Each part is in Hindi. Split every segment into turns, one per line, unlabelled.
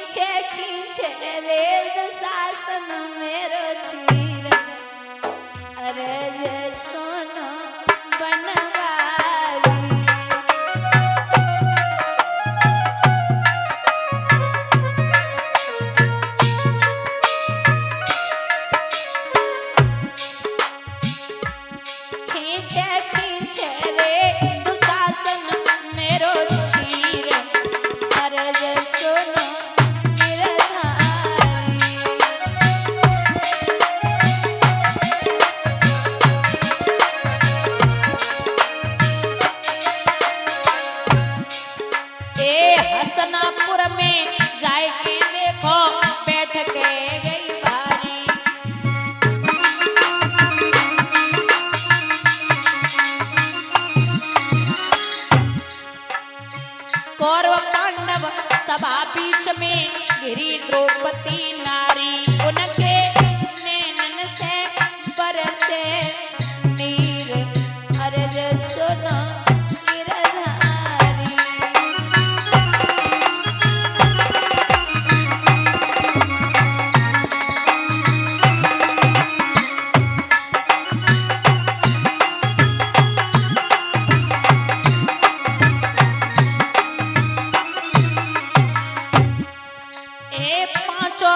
खींचे खींचे रे दुशासन मेरो चीर, अरे जे सोनो बनवारी। खींचे खींचे रे दुशासन मेरो चीर, अरे जे सोनो हस्तनापुर में जाए के देखो बैठ के गई भारी। कौरव पांडव सभा बीच में गिरी द्रौपदी नारी, उनके नैनन से बरसे नीर, अरे जे सुनो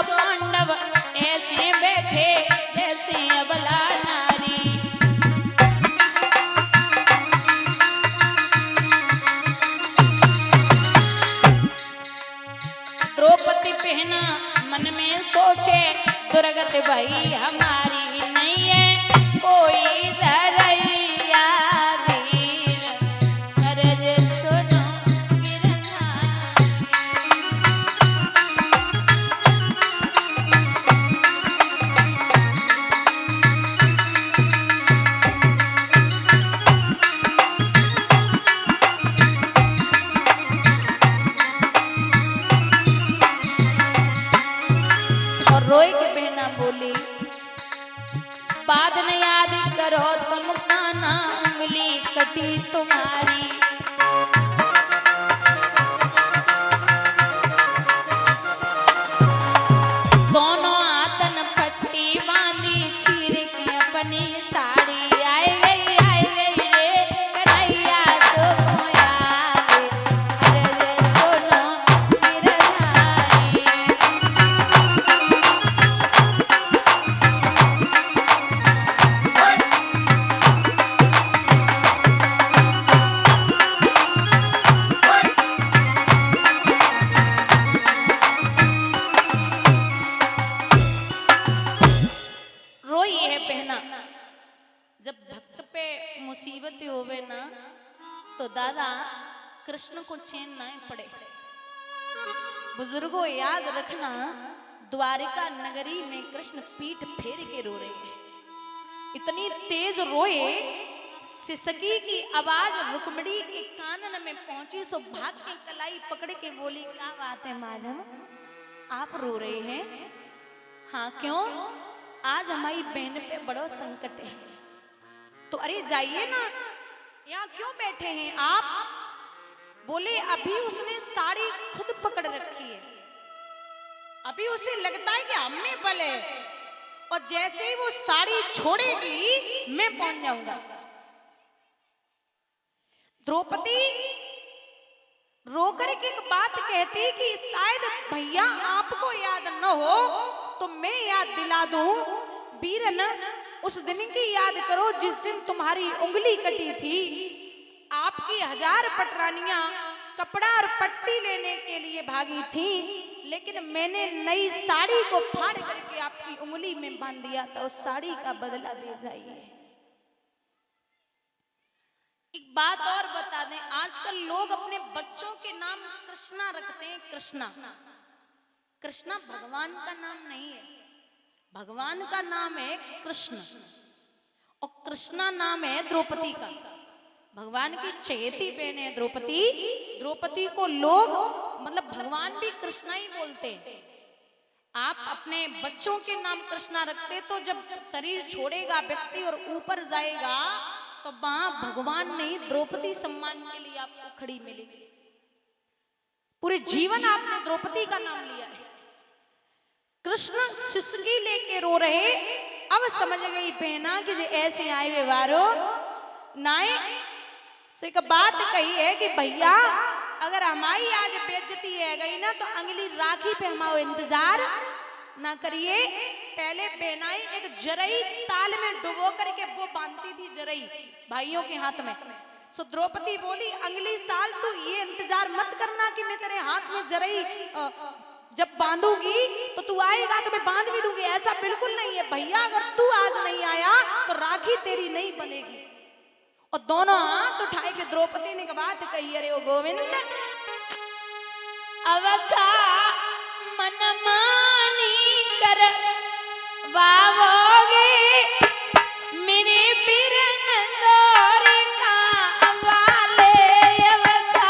पांडव ऐसे बैठे जैसे अबला नारी। द्रौपदी पहना मन में सोचे दुर्गत भई हमारी, नहीं है कोई धरैया धीर, अरे जे सुनो रोई के बहना बोली, बाद न याद करो तुम खाना उंगली कटी तुम्हारी। दोनों हाथन पट्टी बांधी चीर की अपनी साड़ी, आई गई रे कन्हैया तुम याद, अरे जे सुनो गिरधारी। जब भक्त पे मुसीबत होवे ना तो दादा कृष्ण को चैन ना पड़े। बुजुर्गों याद रखना, द्वारिका नगरी में कृष्ण पीठ फेर के रो रहे हैं। इतनी तेज रोए, सिसकी की आवाज रुक्मिणी के कानन में पहुंची, सो भाग के कलाई पकड़ के बोली, क्या बात है माधव, आप रो रहे हैं? हाँ क्यों? आज हमारी बहन पे बड़ा संकट है। तो अरे जाइए ना, यहाँ क्यों बैठे हैं आप? बोले अभी उसने साड़ी खुद पकड़ रखी है, अभी उसे लगता है कि हमने बल है, और जैसे ही वो साड़ी छोड़ेगी मैं पहुंच जाऊंगा। द्रौपदी रोकर के एक बात कहती कि शायद भैया आपको याद न हो तो मैं याद दिला दूं। वीरन, उस दिन की याद करो जिस दिन तुम्हारी उंगली कटी थी। आपकी 1000 पटरानियां कपड़ा और पट्टी लेने के लिए भागी थी, लेकिन मैंने नई साड़ी को फाड़ करके आपकी उंगली में बांध दिया था। उस साड़ी का बदला दे जाइए। एक बात और बता दें, आजकल लोग अपने बच्चों के नाम कृष्णा रखते हैं। कृष्णा, कृष्णा भगवान का नाम नहीं है। भगवान का नाम है कृष्ण और कृष्णा नाम है द्रौपदी का। भगवान की चहेती बहन है द्रौपदी। द्रौपदी को लोग मतलब भगवान भी कृष्णा ही बोलते हैं। आप अपने बच्चों के नाम कृष्णा रखते तो जब शरीर छोड़ेगा व्यक्ति और ऊपर जाएगा तो वहां भगवान नहीं द्रौपदी सम्मान के लिए आपको खड़ी मिलेगी। पूरे जीवन आपने द्रौपदी का नाम लिया है। कृष्ण सिसकी लेके रो रहे। अब समझ गई बहना कि जे ऐसे आए व्यवहारो नाई से एक बात कही है कि भैया अगर हमारी आज बेइज्जती है गई ना तो अगली राखी पे हमारा इंतजार ना करिए। पहले बहनाई एक जरई ताल में डुबो करके वो बांधती थी जरई भाइयों के हाथ में। सो द्रौपदी बोली अगली साल तू ये इंतजार मत करना कि मैं तेरे हाथ में जरई जब बांधूंगी तो तू आएगा तो मैं बांध भी दूंगी, ऐसा बिल्कुल नहीं है भैया। अगर तू आज नहीं आया तो राखी तेरी नहीं बनेगी। और दोनों हाथ उठाए के द्रौपदी ने बात कही, अरे ओ गोविंद अवका मनमानी कर वावोगे मेरे बिरन दौर का वाले अवका।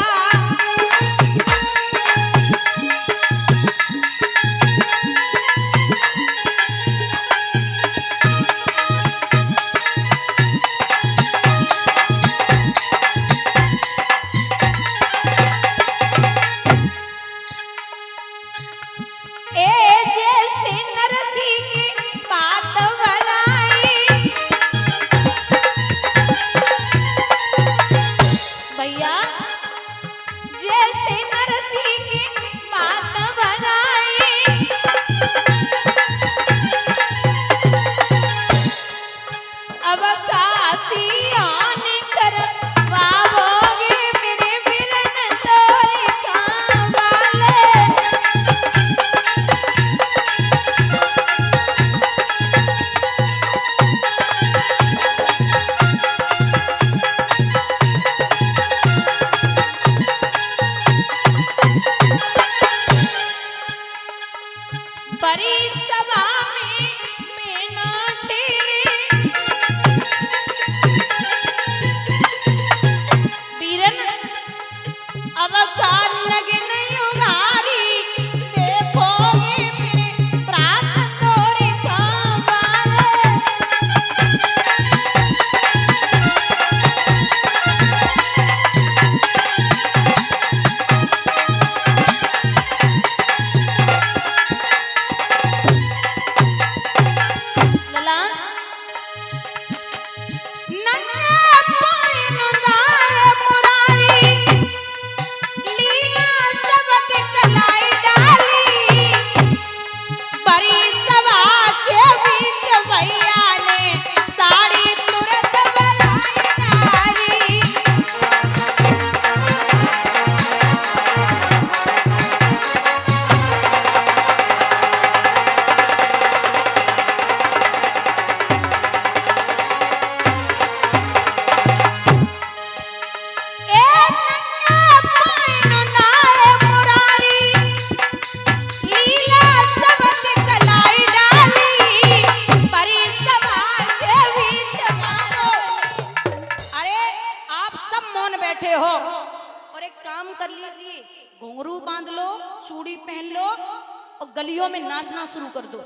गलियों में नाचना शुरू कर दो।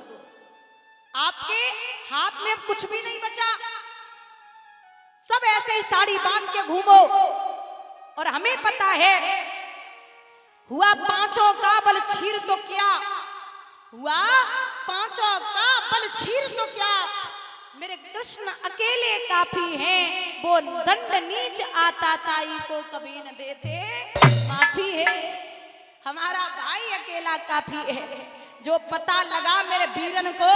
आपके हाथ में कुछ भी नहीं बचा, सब ऐसे ही साड़ी बांध के घूमो। और हमें पता है हुआ पांचों का बल छीर तो क्या हुआ, पांचों का बल छीर तो क्या, मेरे कृष्ण अकेले काफी हैं। वो दंड नीच आता ताई को कभी न देते माफी है। हमारा भाई अकेला काफी है। जो पता लगा मेरे वीरन को,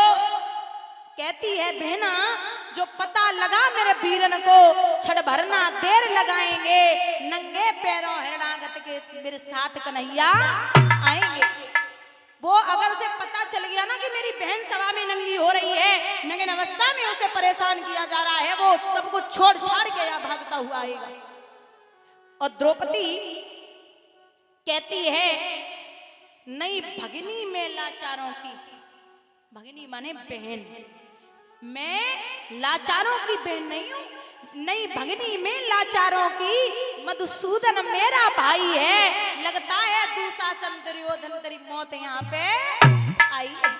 कहती है बहना जो पता लगा मेरे वीरन को, छड़ भरना देर लगाएंगे, नंगे पैरों हिरणागत के मेरे साथ कन्हैया आएंगे। वो अगर उसे पता चल गया ना कि मेरी बहन सभा में नंगी हो रही है, नंगन अवस्था में उसे परेशान किया जा रहा है, वो सब कुछ छोड़ छाड़ के यहाँ भागता हुआ आएगा। और द्रौपदी कहती है नई भगिनी में लाचारों की, भगिनी माने बहन, मैं लाचारों की बहन नहीं हूं, नई भगिनी में लाचारों की, मधुसूदन मेरा भाई है, लगता है दुशासन दुर्योधन तेरी मौत यहाँ पे आई है।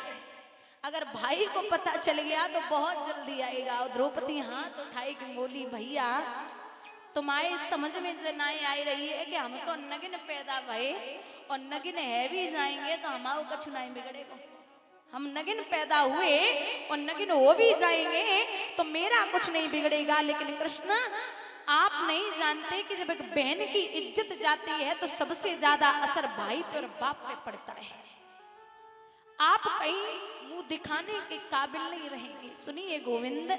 अगर भाई को पता चल गया तो बहुत जल्दी आएगा। और द्रौपदी हाथ उठाई कि बोली भैया तुम्हारे समझ में से नहीं आई रही है कि हम तो नगिन पैदा भये और नगिन है भी जाएंगे तो हमारा कुछ नहीं बिगड़ेगा। हम नगिन पैदा हुए और नगिन हो भी जाएंगे तो मेरा कुछ नहीं बिगड़ेगा। लेकिन कृष्ण आप नहीं जानते कि जब एक बहन की इज्जत जाती है तो सबसे ज्यादा असर भाई पर बाप पे पड़ता है। आप कहीं मुंह दिखाने के काबिल नहीं रहेंगे। सुनिए गोविंद,